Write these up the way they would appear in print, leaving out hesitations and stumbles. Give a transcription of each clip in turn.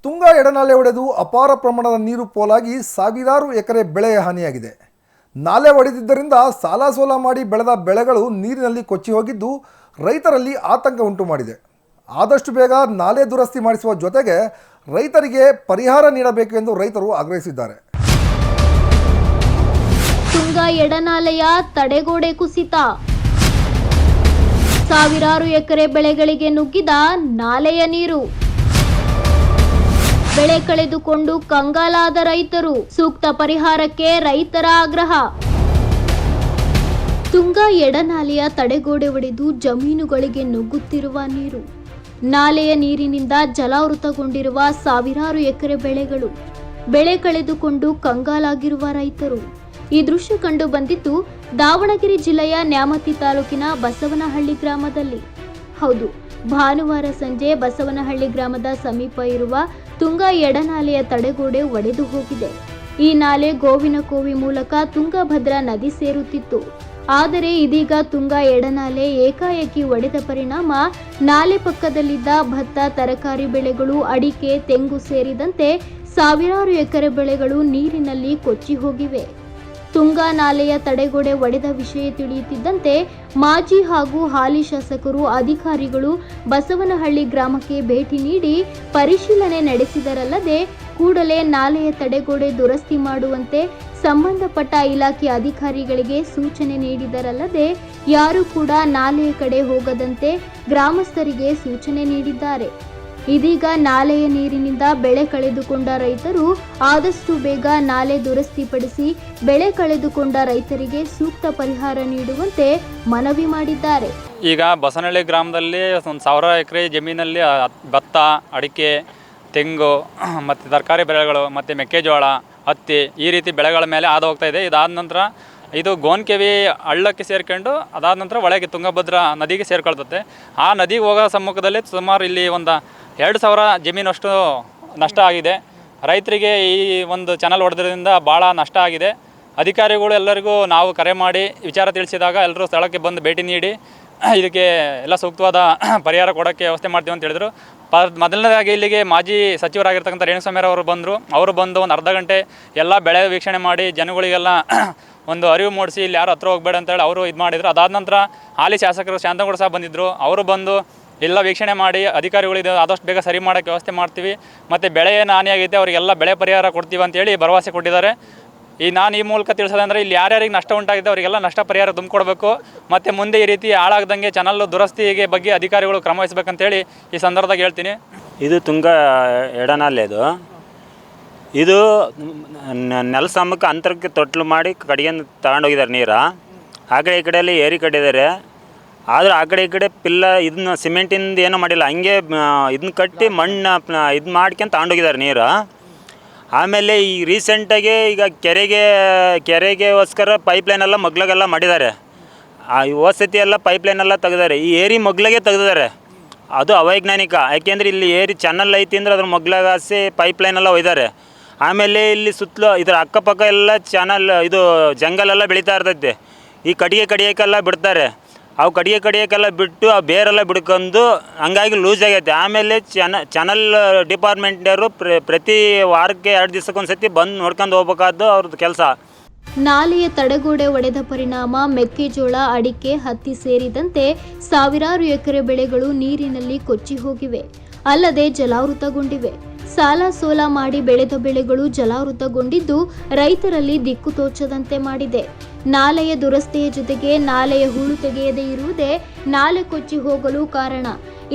ತುಂಗಾ ಎಡನಾಲೆ ಒಡೆದು ಅಪಾರ ಪ್ರಮಾಣದ ನೀರು ಪೋಲಾಗಿ ಸಾವಿರಾರು ಎಕರೆ ಬೆಳೆ ಹಾನಿಯಾಗಿದೆ. ನಾಲೆ ಒಡೆದಿದ್ದರಿಂದ ಸಾಲ ಸೋಲ ಮಾಡಿ ಬೆಳೆದ ಬೆಳೆಗಳು ನೀರಿನಲ್ಲಿ ಕೊಚ್ಚಿ ಹೋಗಿದ್ದು ರೈತರಲ್ಲಿ ಆತಂಕ ಉಂಟು ಮಾಡಿದೆ. ಆದಷ್ಟು ಬೇಗ ನಾಲೆ ದುರಸ್ತಿ ಮಾಡಿಸುವ ಜೊತೆಗೆ ರೈತರಿಗೆ ಪರಿಹಾರ ನೀಡಬೇಕು ಎಂದು ರೈತರು ಆಗ್ರಹಿಸಿದ್ದಾರೆ. ತುಂಗಾ ಎಡನಾಲೆಯ ತಡೆಗೋಡೆ ಕುಸಿತ, ಸಾವಿರಾರು ಎಕರೆ ಬೆಳೆಗಳಿಗೆ ನುಗ್ಗಿದ ನಾಲೆಯ ನೀರು, ಬೆಳೆ ಕಳೆದುಕೊಂಡು ಕಂಗಾಲಾದ ರೈತರು, ಸೂಕ್ತ ಪರಿಹಾರಕ್ಕೆ ರೈತರ ಆಗ್ರಹ. ತುಂಗಾ ಎಡನಾಲೆಯ ತಡೆಗೋಡೆ ಒಡೆದು ಜಮೀನುಗಳಿಗೆ ನುಗ್ಗುತ್ತಿರುವ ನೀರು, ನಾಲೆಯ ನೀರಿನಿಂದ ಜಲಾವೃತಗೊಂಡಿರುವ ಸಾವಿರಾರು ಎಕರೆ ಬೆಳೆಗಳು, ಬೆಳೆ ಕಳೆದುಕೊಂಡು ಕಂಗಾಲಾಗಿರುವ ರೈತರು. ಈ ದೃಶ್ಯ ಕಂಡು ಬಂದಿದ್ದು ದಾವಣಗೆರೆ ಜಿಲ್ಲೆಯ ನ್ಯಾಮತಿ ತಾಲೂಕಿನ ಬಸವನಹಳ್ಳಿ ಗ್ರಾಮದಲ್ಲಿ. ಹೌದು, ಭಾನುವಾರ ಸಂಜೆ ಬಸವನಹಳ್ಳಿ ಗ್ರಾಮದ ಸಮೀಪ ಇರುವ ತುಂಗಾ ಎಡನಾಲೆಯ ತಡೆಗೋಡೆ ಒಡೆದು ಹೋಗಿದೆ. ಈ ನಾಲೆ ಗೋವಿನಕೋವಿ ಮೂಲಕ ತುಂಗಭದ್ರಾ ನದಿ ಸೇರುತ್ತಿತ್ತು. ಆದರೆ ಇದೀಗ ತುಂಗಾ ಎಡನಾಲೆ ಏಕಾಏಕಿ ಒಡೆದ ಪರಿಣಾಮ ನಾಲೆ ಪಕ್ಕದಲ್ಲಿದ್ದ ಭತ್ತ, ತರಕಾರಿ ಬೆಳೆಗಳು, ಅಡಿಕೆ, ತೆಂಗು ಸೇರಿದಂತೆ ಸಾವಿರಾರು ಎಕರೆ ಬೆಳೆಗಳು ನೀರಿನಲ್ಲಿ ಕೊಚ್ಚಿ ಹೋಗಿವೆ. ತುಂಗಾ ನಾಲೆಯ ತಡೆಗೋಡೆ ಒಡೆದ ವಿಷಯ ತಿಳಿಯುತ್ತಿದ್ದಂತೆ ಮಾಜಿ ಹಾಗೂ ಹಾಲಿ ಶಾಸಕರು, ಅಧಿಕಾರಿಗಳು ಬಸವನಹಳ್ಳಿ ಗ್ರಾಮಕ್ಕೆ ಭೇಟಿ ನೀಡಿ ಪರಿಶೀಲನೆ ನಡೆಸಿದರಲ್ಲದೆ ಕೂಡಲೇ ನಾಲೆಯ ತಡೆಗೋಡೆ ದುರಸ್ತಿ ಮಾಡುವಂತೆ ಸಂಬಂಧಪಟ್ಟ ಇಲಾಖೆ ಅಧಿಕಾರಿಗಳಿಗೆ ಸೂಚನೆ ನೀಡಿದರಲ್ಲದೆ ಯಾರೂ ಕೂಡ ನಾಲೆಯ ಕಡೆ ಹೋಗದಂತೆ ಗ್ರಾಮಸ್ಥರಿಗೆ ಸೂಚನೆ ನೀಡಿದ್ದಾರೆ. ಇದೀಗ ನಾಲೆಯ ನೀರಿನಿಂದ ಬೆಳೆ ಕಳೆದುಕೊಂಡ ರೈತರು ಆದಷ್ಟು ಬೇಗ ನಾಲೆ ದುರಸ್ತಿಪಡಿಸಿ ಬೆಳೆ ಕಳೆದುಕೊಂಡ ರೈತರಿಗೆ ಸೂಕ್ತ ಪರಿಹಾರ ನೀಡುವಂತೆ ಮನವಿ ಮಾಡಿದ್ದಾರೆ. ಈಗ ಬಸವನಹಳ್ಳಿ ಗ್ರಾಮದಲ್ಲಿ 1000 ಎಕರೆ ಜಮೀನಲ್ಲಿ ಭತ್ತ, ಅಡಿಕೆ, ತೆಂಗು ಮತ್ತು ತರಕಾರಿ ಬೆಳೆಗಳು ಮತ್ತು ಮೆಕ್ಕೆಜೋಳ, ಹತ್ತಿ ಈ ರೀತಿ ಬೆಳೆಗಳ ಮೇಲೆ ಹಾದು ಹೋಗ್ತಾ ಇದೆ. ಇದಾದ ನಂತರ ಇದು ಗೋನ್ಕೆವಿ ಹಳ್ಳಕ್ಕೆ ಸೇರ್ಕೊಂಡು ಅದಾದ ನಂತರ ಒಳಗೆ ತುಂಗಭದ್ರಾ ನದಿಗೆ ಸೇರ್ಕೊಳ್ತದೆ. ಆ ನದಿಗೆ ಹೋಗೋ ಸಮ್ಮುಖದಲ್ಲಿ ಸುಮಾರು ಇಲ್ಲಿ ಒಂದು 2000 ಜಮೀನಷ್ಟು ನಷ್ಟ ಆಗಿದೆ. ರೈತರಿಗೆ ಈ ಒಂದು ಚಾನಲ್ ಹೊಡೆದ್ರಿಂದ ಭಾಳ ನಷ್ಟ ಆಗಿದೆ. ಅಧಿಕಾರಿಗಳು ಎಲ್ಲರಿಗೂ ನಾವು ಕರೆ ಮಾಡಿ ವಿಚಾರ ತಿಳಿಸಿದಾಗ ಎಲ್ಲರೂ ಸ್ಥಳಕ್ಕೆ ಬಂದು ಭೇಟಿ ನೀಡಿ ಇದಕ್ಕೆ ಎಲ್ಲ ಸೂಕ್ತವಾದ ಪರಿಹಾರ ಕೊಡೋಕ್ಕೆ ವ್ಯವಸ್ಥೆ ಮಾಡ್ತೀವಿ ಅಂತ ಹೇಳಿದರು. ಮೊದಲನೇದಾಗಿ ಇಲ್ಲಿಗೆ ಮಾಜಿ ಸಚಿವರಾಗಿರ್ತಕ್ಕಂಥ ರೇಣುಸ್ವಾಮಿಯವರು ಬಂದರು. ಅವರು ಬಂದು ಒಂದು ಅರ್ಧ ಗಂಟೆ ಎಲ್ಲ ಬೆಳೆ ವೀಕ್ಷಣೆ ಮಾಡಿ ಜನಗಳಿಗೆಲ್ಲ ಒಂದು ಅರಿವು ಮೂಡಿಸಿ ಇಲ್ಲಿ ಯಾರು ಹತ್ರ ಹೋಗಬೇಡ ಅಂತೇಳಿ ಅವರು ಇದು ಮಾಡಿದರು. ಅದಾದ ನಂತರ ಹಾಲಿ ಶಾಸಕರು ಶಾಂತಗೌಡ ಸಹ ಬಂದಿದ್ದರು. ಅವರು ಬಂದು ಎಲ್ಲ ವೀಕ್ಷಣೆ ಮಾಡಿ ಅಧಿಕಾರಿಗಳಿದೆ ಆದಷ್ಟು ಬೇಗ ಸರಿ ಮಾಡೋಕ್ಕೆ ವ್ಯವಸ್ಥೆ ಮಾಡ್ತೀವಿ ಮತ್ತು ಬೆಳೆ ಏನು ಹಾನಿಯಾಗೈತೆ ಅವರಿಗೆಲ್ಲ ಬೆಳೆ ಪರಿಹಾರ ಕೊಡ್ತೀವಿ ಅಂತೇಳಿ ಭರವಸೆ ಕೊಟ್ಟಿದ್ದಾರೆ. ನಾನು ಈ ಮೂಲಕ ತಿಳಿಸೋದಂದರೆ ಇಲ್ಲಿ ಯಾರ್ಯಾರಿಗೆ ನಷ್ಟ ಉಂಟಾಗಿದೆ ಅವರಿಗೆಲ್ಲ ನಷ್ಟ ಪರಿಹಾರ ತುಂಬಿಕೊಡ್ಬೇಕು ಮತ್ತು ಮುಂದೆ ಈ ರೀತಿ ಹಾಳಾಗ್ದಂಗೆ ಚಾನಲ್ ದುರಸ್ತಿಗೆ ಬಗ್ಗೆ ಅಧಿಕಾರಿಗಳು ಕ್ರಮ ವಹಿಸಬೇಕಂತೇಳಿ ಈ ಸಂದರ್ಭದಾಗ ಹೇಳ್ತೀನಿ. ಇದು ತುಂಗಾ ಎಡನಾಲೆದು. ಇದು ನೆಲಸಮಕ್ಕೆ ಅಂತರಕ್ಕೆ ತೊಟ್ಲು ಮಾಡಿ ಕಡೆಯಿಂದ ತಗೊಂಡೋಗಿದ್ದಾರೆ ನೀರು. ಆ ಕಡೆ ಈ ಕಡೆಯಲ್ಲಿ ಏರಿ ಕಟ್ಟಿದ್ದಾರೆ. ಆದರೆ ಆ ಕಡೆ ಈ ಕಡೆ ಇದನ್ನ ಸಿಮೆಂಟಿಂದ ಏನೂ ಮಾಡಿಲ್ಲ, ಹಂಗೆ ಇದನ್ನ ಕಟ್ಟಿ ಮಣ್ಣು ಇದು ಮಾಡ್ಕೊಂಡು ತಗೊಂಡೋಗಿದ್ದಾರೆ ನೀರು. ಆಮೇಲೆ ಈ ರೀಸೆಂಟಾಗಿ ಈಗ ಕೆರೆಗೋಸ್ಕರ ಪೈಪ್ಲೈನೆಲ್ಲ ಮಗ್ಲಾಗೆಲ್ಲ ಮಾಡಿದ್ದಾರೆ. ವಸತಿ ಎಲ್ಲ ಪೈಪ್ಲೈನೆಲ್ಲ ತೆಗೆದಾರೆ. ಈ ಏರಿ ಮಗ್ಲಾಗೆ ತೆಗೆದಿದ್ದಾರೆ. ಅದು ಅವೈಜ್ಞಾನಿಕ. ಯಾಕೆಂದರೆ ಇಲ್ಲಿ ಏರಿ ಚಾನಲ್ ಐತಿ ಅಂದರೆ ಅದ್ರ ಮಗ್ಲಾಗ ಹಾಸಿ ಪೈಪ್ಲೈನೆಲ್ಲ ಒಯ್ದಾರೆ. ಆಮೇಲೆ ಇಲ್ಲಿ ಸುತ್ತಲೂ ಇದರ ಅಕ್ಕಪಕ್ಕ ಎಲ್ಲ ಚಾನಲ್ ಇದು ಜಂಗಲೆಲ್ಲ ಬೆಳೀತಾ ಇರ್ತೈತೆ. ಈ ಕಡಿಗೆಲ್ಲ ಬಿಡ್ತಾರೆ. ಅವು ಕಡಿಗೆಲ್ಲ ಬಿಟ್ಟು ಆ ಬೇರೆಲ್ಲ ಬಿಡ್ಕೊಂಡು ಹಂಗಾಗಿ ಲೂಸ್ ಆಗೈತೆ. ಆಮೇಲೆ ಚಾನಲ್ ಡಿಪಾರ್ಟ್ಮೆಂಟ್ನವರು ಪ್ರತಿ ವಾರಕ್ಕೆ 2 ದಿವಸಕ್ಕೊಂದ್ಸತಿ ಬಂದು ನೋಡ್ಕೊಂಡು ಹೋಗ್ಬೇಕಾದ್ದು ಅವ್ರದ್ದು ಕೆಲಸ. ನಾಲೆಯ ತಡೆಗೋಡೆ ಒಡೆದ ಪರಿಣಾಮ ಮೆಕ್ಕೆಜೋಳ, ಅಡಿಕೆ, ಹತ್ತಿ ಸೇರಿದಂತೆ ಸಾವಿರಾರು ಎಕರೆ ಬೆಳೆಗಳು ನೀರಿನಲ್ಲಿ ಕೊಚ್ಚಿ ಹೋಗಿವೆ. ಅಲ್ಲದೆ ಜಲಾವೃತಗೊಂಡಿವೆ. ಸಾಲ ಸೋಲ ಮಾಡಿ ಬೆಳೆದ ಬೆಳೆಗಳು ಜಲಾವೃತಗೊಂಡಿದ್ದು ರೈತರಲ್ಲಿ ದಿಕ್ಕು ತೋಚದಂತೆ ಮಾಡಿದೆ. ನಾಲೆಯ ದುರಸ್ತಿಯ ಜೊತೆಗೆ ನಾಲೆಯ ಹೂಳು ತೆಗೆಯದೇ ಇರುವುದೇ ನಾಲೆ ಕೊಚ್ಚಿ ಹೋಗಲು ಕಾರಣ.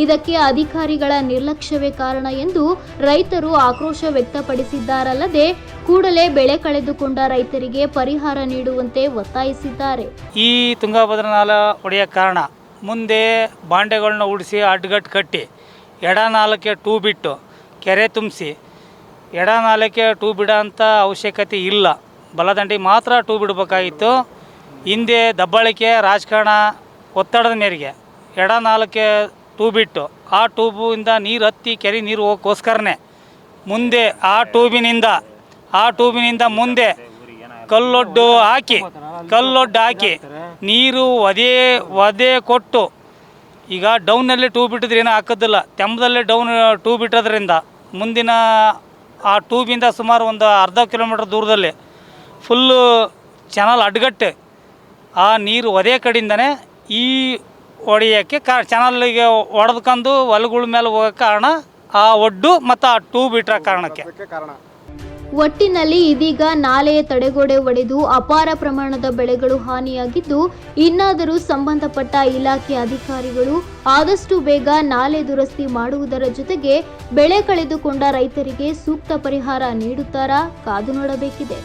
ಇದಕ್ಕೆ ಅಧಿಕಾರಿಗಳ ನಿರ್ಲಕ್ಷ್ಯವೇ ಕಾರಣ ಎಂದು ರೈತರು ಆಕ್ರೋಶ ವ್ಯಕ್ತಪಡಿಸಿದ್ದಾರಲ್ಲದೆ ಕೂಡಲೇ ಬೆಳೆ ಕಳೆದುಕೊಂಡ ರೈತರಿಗೆ ಪರಿಹಾರ ನೀಡುವಂತೆ ಒತ್ತಾಯಿಸಿದ್ದಾರೆ. ಈ ತುಂಗಭದ್ರಾ ನಾಲೆ ಒಡೆಯ ಕಾರಣ ಮುಂದೆ ಬಾಂಡೆಗಳನ್ನ ಉಡಿಸಿ ಅಡ್ಡಗಟ್ಟು ಕಟ್ಟಿ ಎಡನಾಲಕ್ಕೆ ಟೂ ಬಿಟ್ಟು ಕೆರೆ ತುಂಬಿಸಿ ಎಡನಾಲಕ್ಕೆ ಟೂ ಬಿಡೋ ಅಂಥ ಅವಶ್ಯಕತೆ ಇಲ್ಲ. ಬಲದಂಡಿಗೆ ಮಾತ್ರ ಟೂ ಬಿಡಬೇಕಾಗಿತ್ತು. ಹಿಂದೆ ದಬ್ಬಾಳಿಕೆ ರಾಜಕಾರಣ ಒತ್ತಡದ ಮೇರೆಗೆ ಎಡನಾಲಕ್ಕೆ ಟೂ ಬಿಟ್ಟು ಆ ಟ್ಯೂಬಿಂದ ನೀರು ಹತ್ತಿ ಕೆರೆ ನೀರು ಹೋಗೋಕ್ಕೋಸ್ಕರನೇ ಮುಂದೆ ಆ ಟ್ಯೂಬಿನಿಂದ ಮುಂದೆ ಕಲ್ಲೊಡ್ಡು ಹಾಕಿ ನೀರು ಒದೆ ಕೊಟ್ಟು ಈಗ ಡೌನಲ್ಲಿ ಟ್ಯೂಬ್ ಬಿಟ್ಟಿದ್ರೆ ಏನೂ ಹಾಕೋದಿಲ್ಲ. ತೆಂಬದಲ್ಲೇ ಡೌನ್ ಟ್ಯೂಬ್ ಬಿಟ್ಟೋದ್ರಿಂದ ಮುಂದಿನ ಆ ಟ್ಯೂಬಿಂದ ಸುಮಾರು ಒಂದು ಅರ್ಧ ಕಿಲೋಮೀಟ್ರ್ ದೂರದಲ್ಲಿ ಫುಲ್ಲು ಚಾನಲ್ ಅಡ್ಗಟ್ಟೆ ಆ ನೀರು ಒದೇ ಕಡೆಯಿಂದನೇ ಈ ಹೊಡೆಯೋಕ್ಕೆ ಚಾನಲ್ಗೆ ಹೊಡೆದ್ಕೊಂಡು ಹೊಲಗಳ ಮೇಲೆ ಹೋಗೋಕ್ಕೆ ಕಾರಣ ಆ ಒಡ್ಡು ಮತ್ತು ಆ ಟ್ಯೂಬ್ ಇಟ್ಟರ ಕಾರಣಕ್ಕೆ. ಒಟ್ಟಿನಲ್ಲಿ ಇದೀಗ ನಾಲೆಯ ತಡೆಗೋಡೆ ಒಡೆದು ಅಪಾರ ಪ್ರಮಾಣದ ಬೆಳೆಗಳು ಹಾನಿಯಾಗಿದ್ದು, ಇನ್ನಾದರೂ ಸಂಬಂಧಪಟ್ಟ ಇಲಾಖೆ ಅಧಿಕಾರಿಗಳು ಆದಷ್ಟು ಬೇಗ ನಾಲೆ ದುರಸ್ತಿ ಮಾಡುವುದರ ಜೊತೆಗೆ ಬೆಳೆ ಕಳೆದುಕೊಂಡ ರೈತರಿಗೆ ಸೂಕ್ತ ಪರಿಹಾರ ನೀಡುತ್ತಾರಾ ಕಾದು ನೋಡಬೇಕಿದೆ.